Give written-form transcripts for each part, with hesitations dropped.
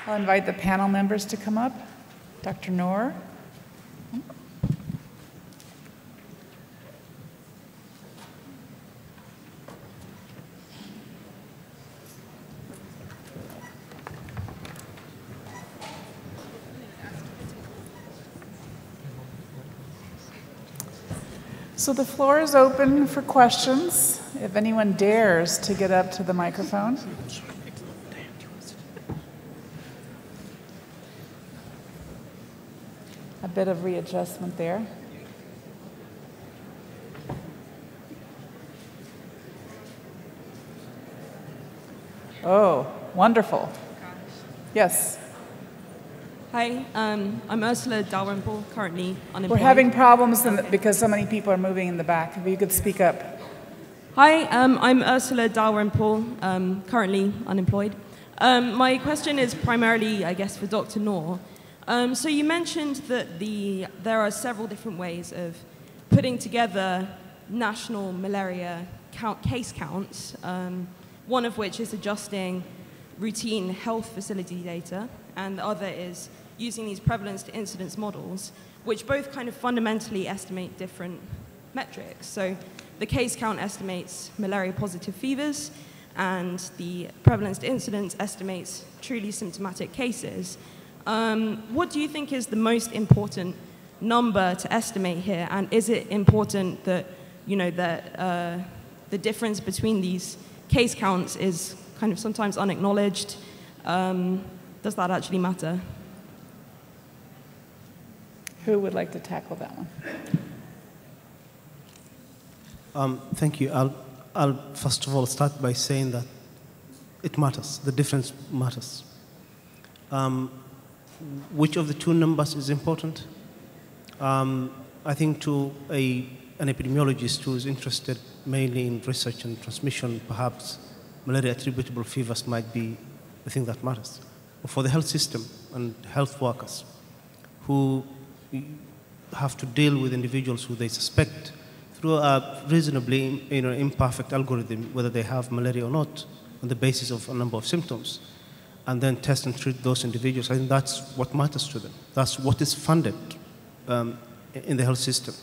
I'll invite the panel members to come up. Dr. Noor. So the floor is open for questions. If anyone dares to get up to the microphone. A bit of readjustment there. Oh, wonderful. Yes. Hi, I'm Ursula Dalrymple, currently unemployed. We're having problems because so many people are moving in the back. If you could speak up. Hi, I'm Ursula Dalrymple, currently unemployed. My question is primarily, I guess, for Dr. Noor. So you mentioned that there are several different ways of putting together national malaria case counts, one of which is adjusting routine health facility data, and the other is using these prevalence to incidence models, which both kind of fundamentally estimate different metrics. So the case count estimates malaria-positive fevers, and the prevalence to incidence estimates truly symptomatic cases. What do you think is the most important number to estimate here, and is it important that, that the difference between these case counts is kind of sometimes unacknowledged? Does that actually matter? Who would like to tackle that one? Thank you. I'll first of all start by saying that it matters. The difference matters. Which of the two numbers is important? I think to an epidemiologist who is interested mainly in research and transmission, perhaps malaria-attributable fevers might be the thing that matters. But for the health system and health workers who have to deal with individuals who they suspect through a reasonably imperfect algorithm whether they have malaria or not on the basis of a number of symptoms, and then test and treat those individuals, I think that's what matters to them. That's what is funded in the health system.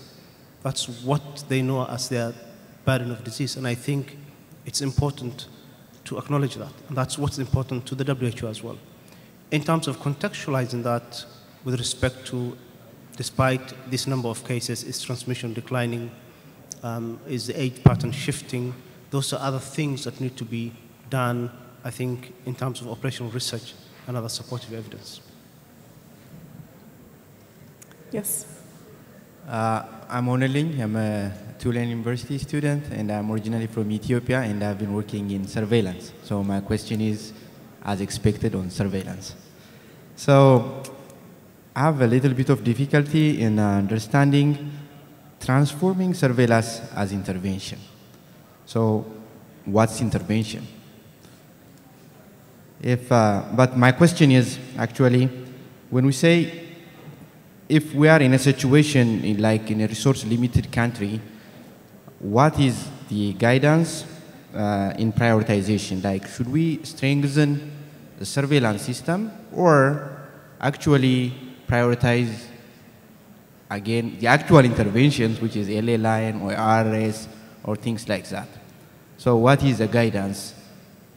That's what they know as their burden of disease, and I think it's important to acknowledge that, and that's what's important to the WHO as well. In terms of contextualizing that with respect to, despite this number of cases, is transmission declining, is the age pattern shifting, those are other things that need to be done, I think, in terms of operational research and other supportive evidence. Yes. I'm Oneling. I'm a Tulane University student, and I'm originally from Ethiopia, and I've been working in surveillance. So my question is, as expected, on surveillance. So I have a little bit of difficulty in understanding transforming surveillance as intervention. So what's intervention? But my question is actually, when we say if we are in a situation like in a resource-limited country, what is the guidance in prioritization? Like, should we strengthen the surveillance system or actually prioritize, again, the actual interventions, which is LA line or RS or things like that? So what is the guidance?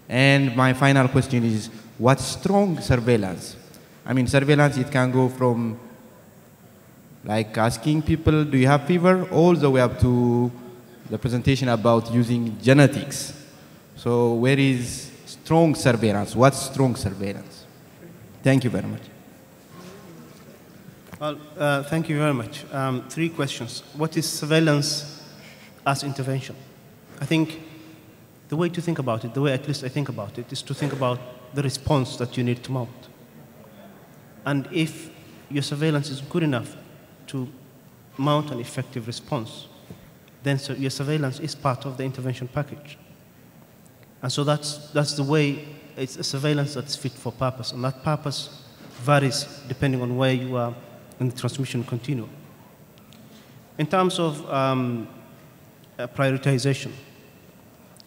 And my final question is, what's strong surveillance? I mean, surveillance, it can go from like asking people, do you have fever, all the way up to the presentation about using genetics. So where is strong surveillance? What's strong surveillance? Thank you very much. Well, thank you very much. 3 questions. What is surveillance as intervention? I think the way to think about it, the way at least I think about it, is to think about the response that you need to mount. And if your surveillance is good enough to mount an effective response, then your surveillance is part of the intervention package. And so that's the way, it's a surveillance that's fit for purpose, and that purpose varies depending on where you are in the transmission continuum. In terms of prioritization,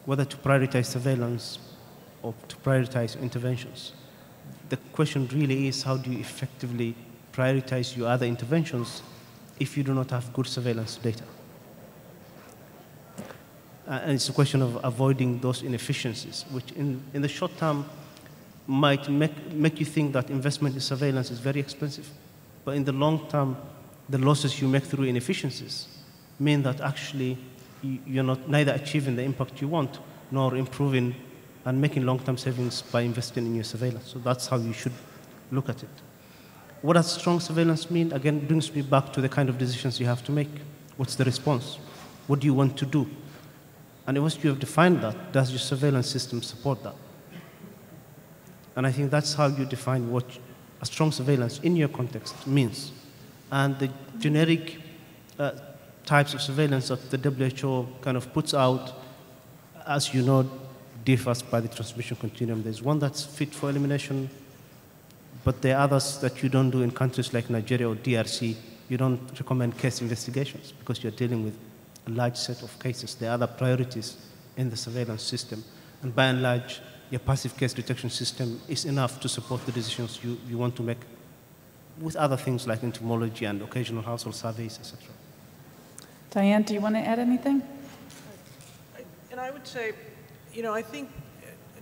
whether to prioritize surveillance or to prioritize interventions, the question really is, how do you effectively prioritize your other interventions if you do not have good surveillance data? And it's a question of avoiding those inefficiencies, which in the short term might make you think that investment in surveillance is very expensive. But in the long term, the losses you make through inefficiencies mean that actually you're not neither achieving the impact you want nor improving and making long-term savings by investing in your surveillance. So that's how you should look at it. What does strong surveillance mean? Again, it brings me back to the kind of decisions you have to make. What's the response? What do you want to do? And once you have defined that, does your surveillance system support that? And I think that's how you define what a strong surveillance in your context means. And the generic types of surveillance that the WHO kind of puts out, as you know, differs by the transmission continuum. There's one that's fit for elimination, but there are others that you don't do in countries like Nigeria or DRC. You don't recommend case investigations because you're dealing with a large set of cases. There are other priorities in the surveillance system. And by and large, your passive case detection system is enough to support the decisions you want to make with other things like entomology and occasional household surveys, etc. Diane, do you want to add anything? And I would say, you know, I think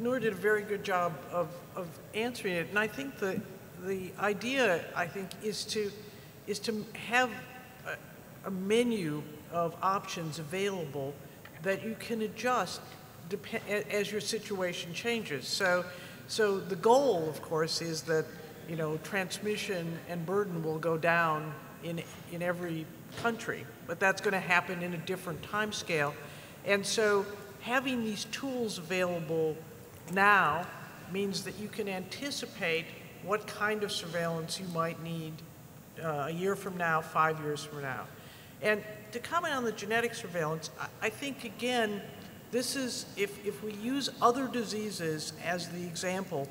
Noor did a very good job of answering it. And I think the idea, I think, is to have a menu of options available that you can adjust as your situation changes. So the goal, of course, is that, you know, transmission and burden will go down in every country, but that's going to happen in a different time scale. And so having these tools available now means that you can anticipate what kind of surveillance you might need a year from now, 5 years from now. And to comment on the genetic surveillance, I think, again, this is, if we use other diseases as the example,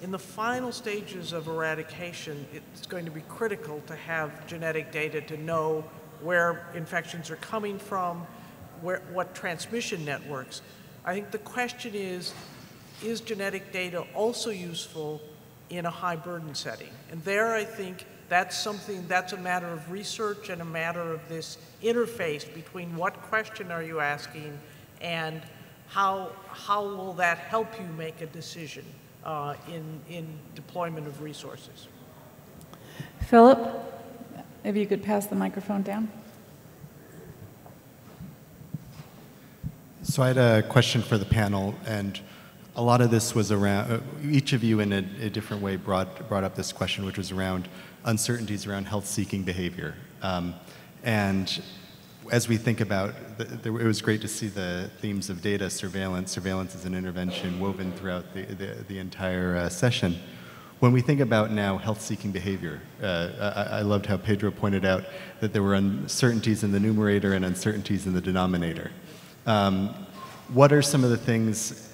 in the final stages of eradication, it's going to be critical to have genetic data to know where infections are coming from, what transmission networks. I think the question is genetic data also useful in a high burden setting? And there I think that's a matter of research and a matter of this interface between what question are you asking and how will that help you make a decision in deployment of resources. Philip, if you could pass the microphone down. So I had a question for the panel, and a lot of this was around, each of you in a different way brought up this question, which was around uncertainties around health-seeking behavior. And as we think about, it was great to see the themes of data, surveillance as an intervention woven throughout the entire session. When we think about now health-seeking behavior, I loved how Pedro pointed out that there were uncertainties in the numerator and uncertainties in the denominator. What are some of the things,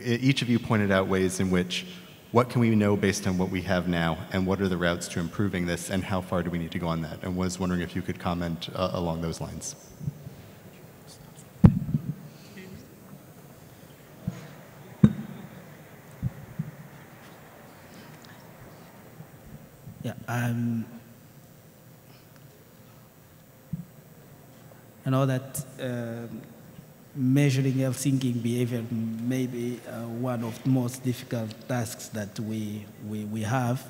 each of you pointed out ways in which, what can we know based on what we have now, and what are the routes to improving this, and how far do we need to go on that? And was wondering if you could comment along those lines. Yeah, I know that measuring health-seeking behavior may be one of the most difficult tasks that we have,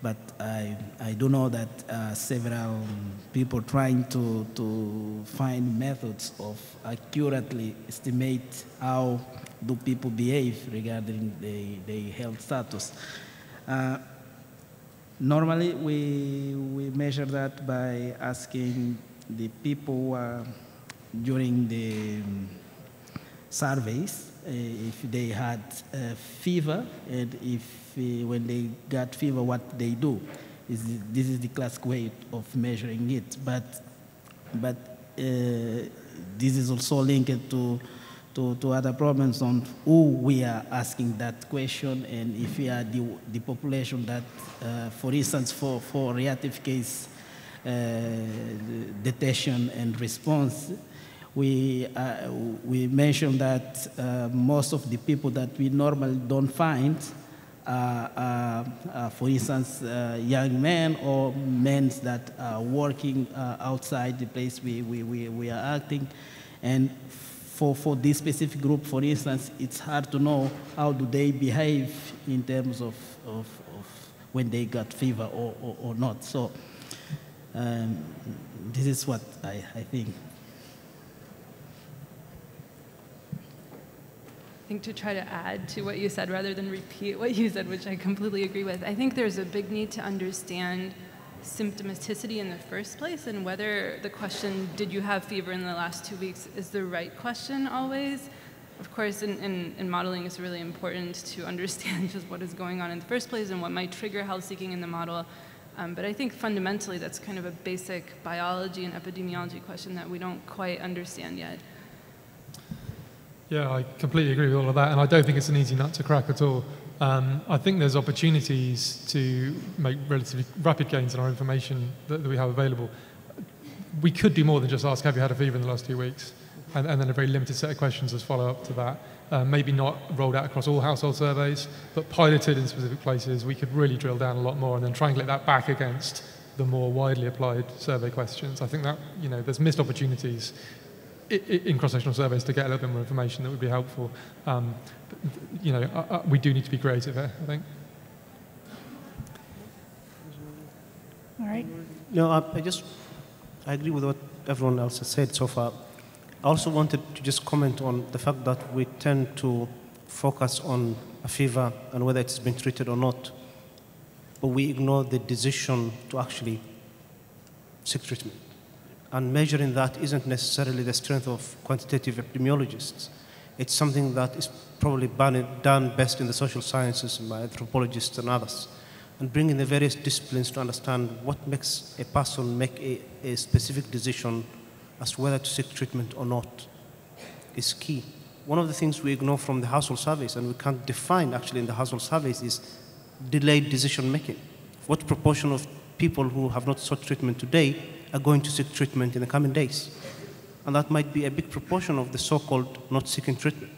but I do know that several people trying to find methods of accurately estimate how do people behave regarding their health status. Normally, we measure that by asking the people during the surveys if they had fever, and if when they got fever, what they do. This is the classic way of measuring it. But this is also linked to other problems on who we are asking that question, and if we are the population that, for instance, for reactive case detection and response, we mentioned that most of the people that we normally don't find for instance, young men or men that are working outside the place we are acting. And for this specific group, for instance, it's hard to know how do they behave in terms of when they got fever or not. So this is what I think. I think to try to add to what you said rather than repeat what you said, which I completely agree with, I think there's a big need to understand symptomaticity in the first place, and whether the question, did you have fever in the last 2 weeks, is the right question always. Of course, in modeling, it's really important to understand just what is going on in the first place and what might trigger health seeking in the model. But I think fundamentally that's kind of a basic biology and epidemiology question that we don't quite understand yet. Yeah, I completely agree with all of that, and I don't think it's an easy nut to crack at all. I think there's opportunities to make relatively rapid gains in our information that we have available. We could do more than just ask, have you had a fever in the last 2 weeks? And then a very limited set of questions as follow-up to that. Maybe not rolled out across all household surveys, but piloted in specific places. We could really drill down a lot more and then triangulate that back against the more widely applied survey questions. I think that, there's missed opportunities in cross-sectional surveys to get a little bit more information that would be helpful. We do need to be creative here, I think. All right. No, I agree with what everyone else has said so far. I also wanted to just comment on the fact that we tend to focus on a fever and whether it's been treated or not, but we ignore the decision to actually seek treatment. And measuring that isn't necessarily the strength of quantitative epidemiologists. It's something that is probably done best in the social sciences by anthropologists and others. And bringing the various disciplines to understand what makes a person make a specific decision as to whether to seek treatment or not is key. One of the things we ignore from the household surveys, and we can't define actually in the household surveys, is delayed decision making. What proportion of people who have not sought treatment today are going to seek treatment in the coming days? And that might be a big proportion of the so-called not seeking treatment.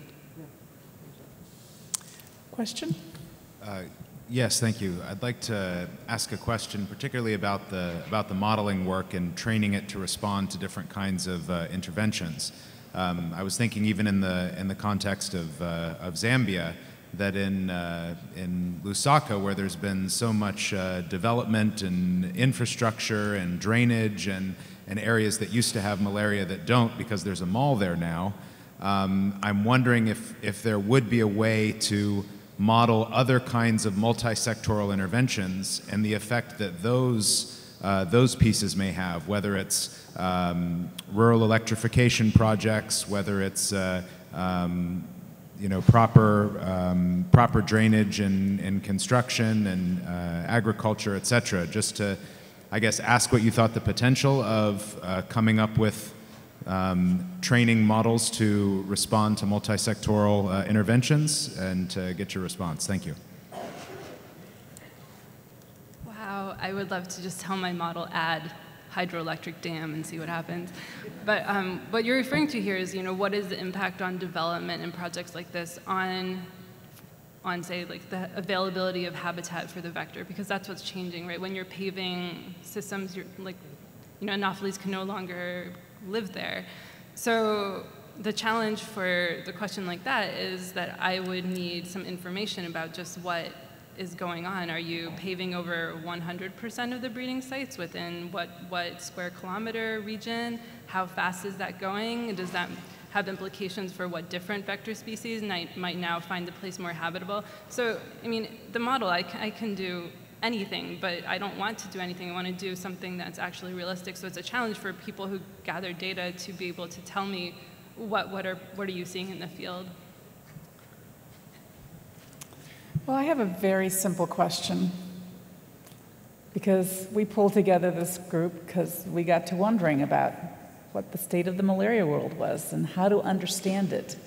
Question? Yes, thank you. I'd like to ask a question, particularly about the modeling work and training it to respond to different kinds of interventions. I was thinking, even in the context of Zambia, that in Lusaka, where there's been so much development and infrastructure and drainage and areas that used to have malaria that don't because there's a mall there now, I'm wondering if there would be a way to model other kinds of multi-sectoral interventions and the effect that those pieces may have, whether it's rural electrification projects, whether it's proper drainage and construction and agriculture, et cetera, just to, I guess, ask what you thought the potential of coming up with training models to respond to multi-sectoral interventions, and to get your response. Thank you. Wow, I would love to just tell my model, add hydroelectric dam and see what happens. But what you're referring to here is, what is the impact on development and projects like this on say, like the availability of habitat for the vector, because that's what's changing, right? When you're paving systems, you're like, anopheles can no longer live there. So the challenge for the question like that is that I would need some information about just what is going on. Are you paving over 100% of the breeding sites within what square kilometer region? How fast is that going? Does that have implications for what different vector species might now find the place more habitable? So, the model, I can do anything, but I don't want to do anything. I want to do something that's actually realistic. So it's a challenge for people who gather data to be able to tell me what are you seeing in the field. Well, I have a very simple question, because we pulled together this group because we got to wondering about what the state of the malaria world was and how to understand it.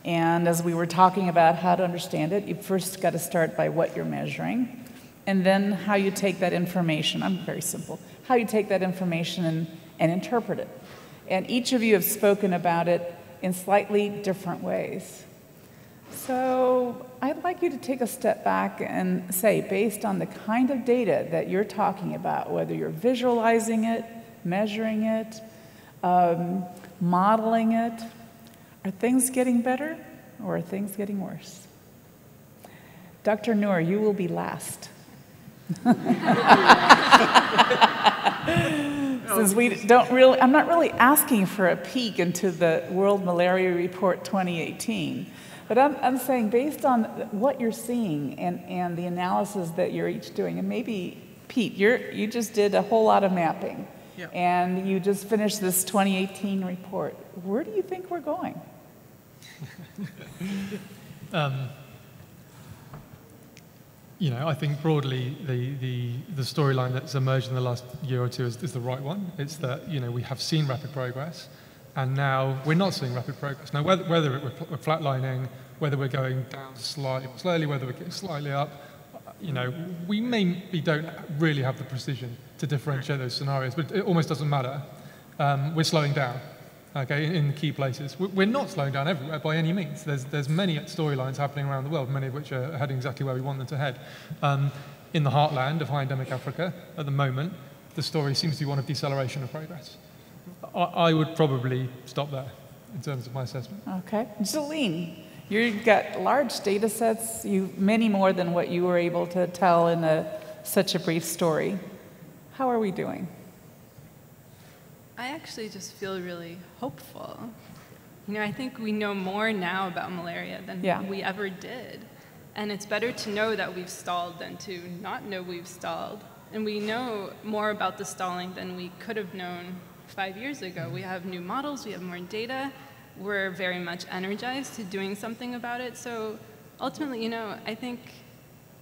And as we were talking about how to understand it, you first got to start by what you're measuring, and then how you take that information. I'm very simple. How you take that information and interpret it. And each of you have spoken about it in slightly different ways. So I'd like you to take a step back and say, based on the kind of data that you're talking about, whether you're visualizing it, measuring it, modeling it, are things getting better or are things getting worse? Dr. Noor, you will be last. Since we don't really, I'm not really asking for a peek into the World Malaria Report 2018, but I'm saying based on what you're seeing and the analysis that you're each doing, and maybe Pete, you just did a whole lot of mapping, yeah, and you just finished this 2018 report. Where do you think we're going? You know, I think broadly the storyline that's emerged in the last year or two is the right one. It's that, you know, we have seen rapid progress, and now we're not seeing rapid progress. Now, whether we're flatlining, whether we're going down slightly more slowly, whether we're getting slightly up, you know, we maybe don't really have the precision to differentiate those scenarios, but it almost doesn't matter. We're slowing down. Okay, in the key places. We're not slowing down everywhere by any means. There's many storylines happening around the world, many of which are heading exactly where we want them to head. In the heartland of high endemic Africa, at the moment, the story seems to be one of deceleration of progress. I would probably stop there in terms of my assessment. Okay. Jolene, you've got large data sets, many more than what you were able to tell in such a brief story. How are we doing? I actually just feel really hopeful. You know, I think we know more now about malaria than we ever did. And it's better to know that we've stalled than to not know we've stalled. And we know more about the stalling than we could have known 5 years ago. We have new models, we have more data. We're very much energized to doing something about it. So ultimately, you know, I think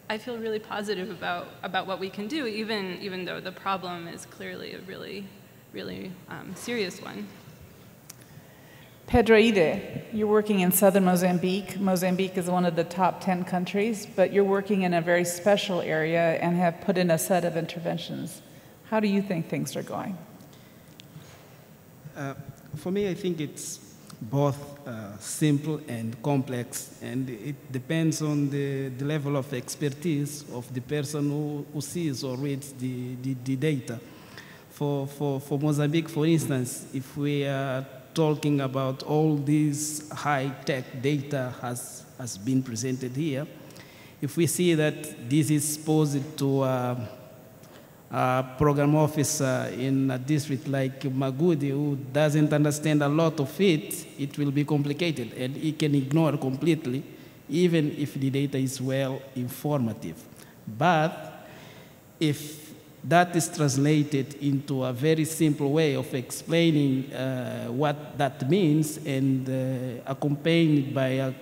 I feel really positive about what we can do, even though the problem is clearly a really serious one. Pedro Ide, you're working in southern Mozambique. Mozambique is one of the top 10 countries, but you're working in a very special area and have put in a set of interventions. How do you think things are going? For me, I think it's both simple and complex, and it depends on the level of expertise of the person who sees or reads the data. For Mozambique, for instance, if we are talking about all this high-tech data has been presented here, if we see that this is posed to a program officer in a district like Magudi who doesn't understand a lot of it, it will be complicated, and he can ignore completely, even if the data is well informative. But if that is translated into a very simple way of explaining what that means and accompanied by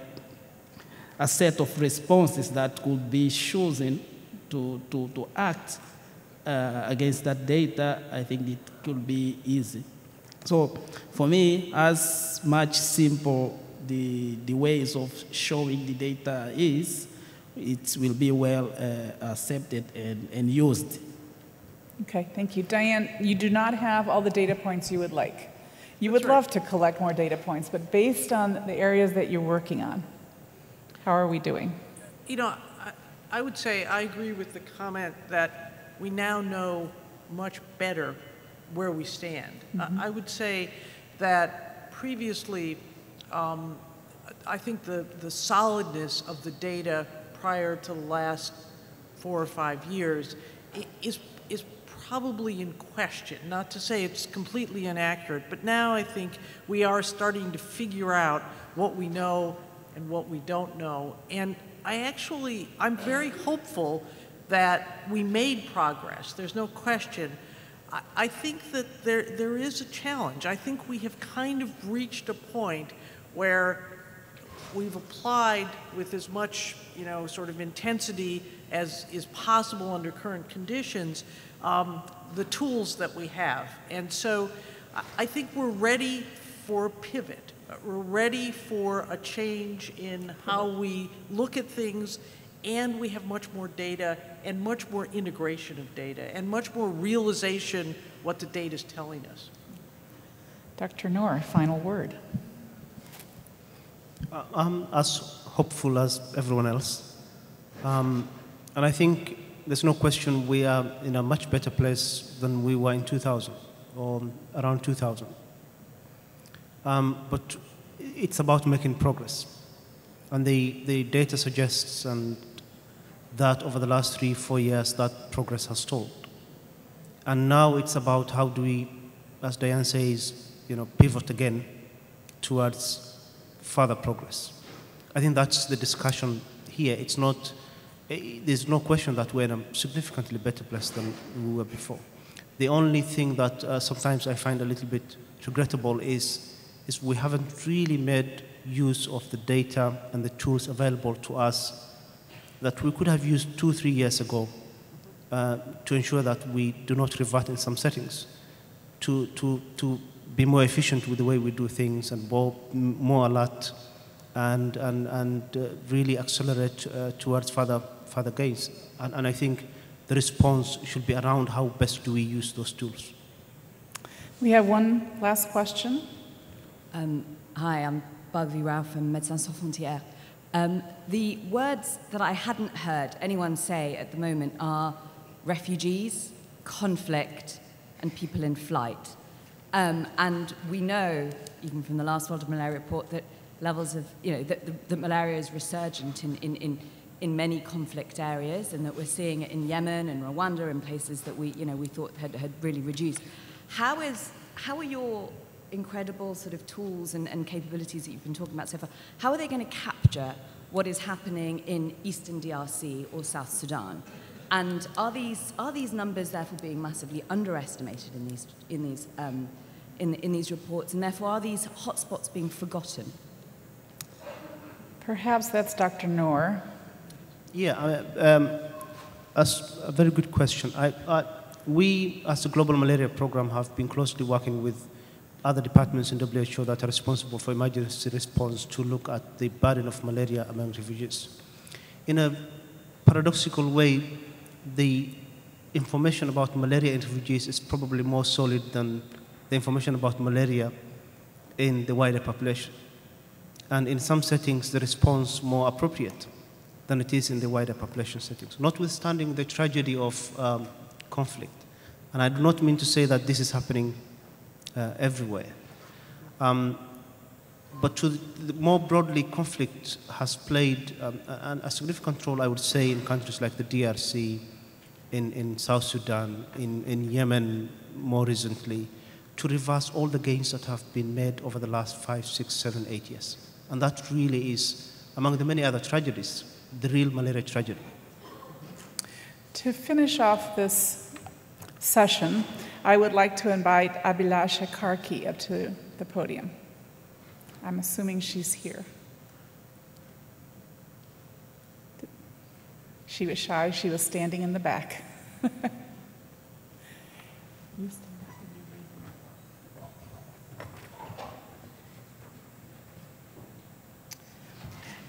a set of responses that could be chosen to act against that data, I think it could be easy. So for me, as much simple the ways of showing the data is, it will be well accepted and used. Okay, thank you. Diane, you do not have all the data points you would like. You would love to collect more data points, but based on the areas that you're working on, how are we doing? You know, I would say I agree with the comment that we now know much better where we stand. I would say that previously, I think the solidness of the data prior to the last 4 or 5 years is probably in question. Not to say it's completely inaccurate, but now I think we are starting to figure out what we know and what we don't know. And I'm very hopeful that we made progress. There's no question. I think that there is a challenge. I think we have kind of reached a point where we've applied with as much, you know, sort of intensity as is possible under current conditions, the tools that we have. And so I think we're ready for a pivot. We're ready for a change in how we look at things, and we have much more data and much more integration of data and much more realization what the data is telling us. Dr. Noor, final word. As hopeful as everyone else. And I think there's no question we are in a much better place than we were in 2000 or around 2000. But it's about making progress. And the data suggests that over the last 3-4 years, that progress has stalled. And now it's about how do we, as Diane says, pivot again towards further progress. I think that's the discussion here. It's not, there's no question that we're in a significantly better place than we were before. The only thing that sometimes I find a little bit regrettable is we haven't really made use of the data and the tools available to us that we could have used 2-3 years ago to ensure that we do not revert in some settings, to be more efficient with the way we do things and more alert and really accelerate towards further gains. And I think the response should be around how best do we use those tools. We have one last question. Hi, I'm Bugvi Rao from Médecins Sans Frontières. The words that I hadn't heard anyone say at the moment are refugees, conflict, and people in flight. And we know, even from the last World Malaria Report, that levels of, that malaria is resurgent in many conflict areas, and that we're seeing it in Yemen and Rwanda and places that we thought had really reduced. How are your incredible sort of tools and capabilities that you've been talking about so far, how are they going to capture what is happening in Eastern DRC or South Sudan? And are these numbers therefore being massively underestimated in these reports, and therefore are these hotspots being forgotten? Perhaps that's Dr. Noor. Yeah, that's a very good question. We, as the Global Malaria Program, have been closely working with other departments in WHO that are responsible for emergency response to look at the burden of malaria among refugees. In a paradoxical way, the information about malaria in refugees is probably more solid than the information about malaria in the wider population. And in some settings, the response more appropriate than it is in the wider population settings, notwithstanding the tragedy of conflict. And I do not mean to say that this is happening everywhere. But more broadly, conflict has played a significant role, I would say, in countries like the DRC, in South Sudan, in Yemen more recently, to reverse all the gains that have been made over the last 5, 6, 7, 8 years. And that really is, among the many other tragedies, the real malaria tragedy. To finish off this session, I would like to invite Abhilasha Karki up to the podium. I'm assuming she's here. She was shy, she was standing in the back.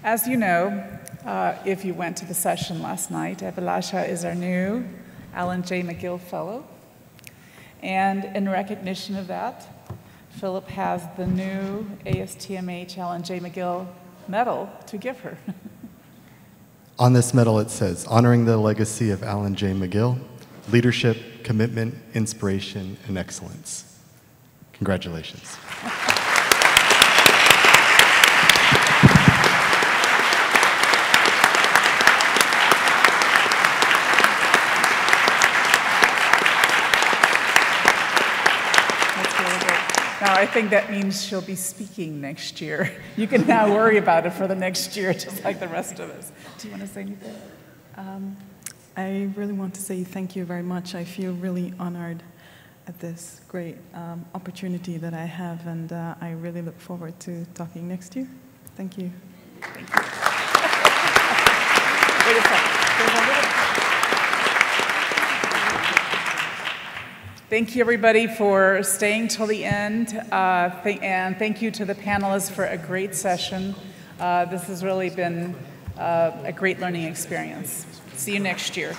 As you know, if you went to the session last night, Abhilasha is our new Alan J. Magil Fellow. And in recognition of that, Philip has the new ASTMH Alan J. Magil medal to give her. On this medal it says, honoring the legacy of Alan J. Magil, leadership, commitment, inspiration, and excellence. Congratulations. Now, I think that means she'll be speaking next year. You can now worry about it for the next year, just like the rest of us. Do you want to say anything? I really want to say thank you very much. I feel really honored at this great opportunity that I have, and I really look forward to talking next year. Thank you. Thank you. Wait a second. Thank you, everybody, for staying till the end, and thank you to the panelists for a great session. This has really been a great learning experience. See you next year.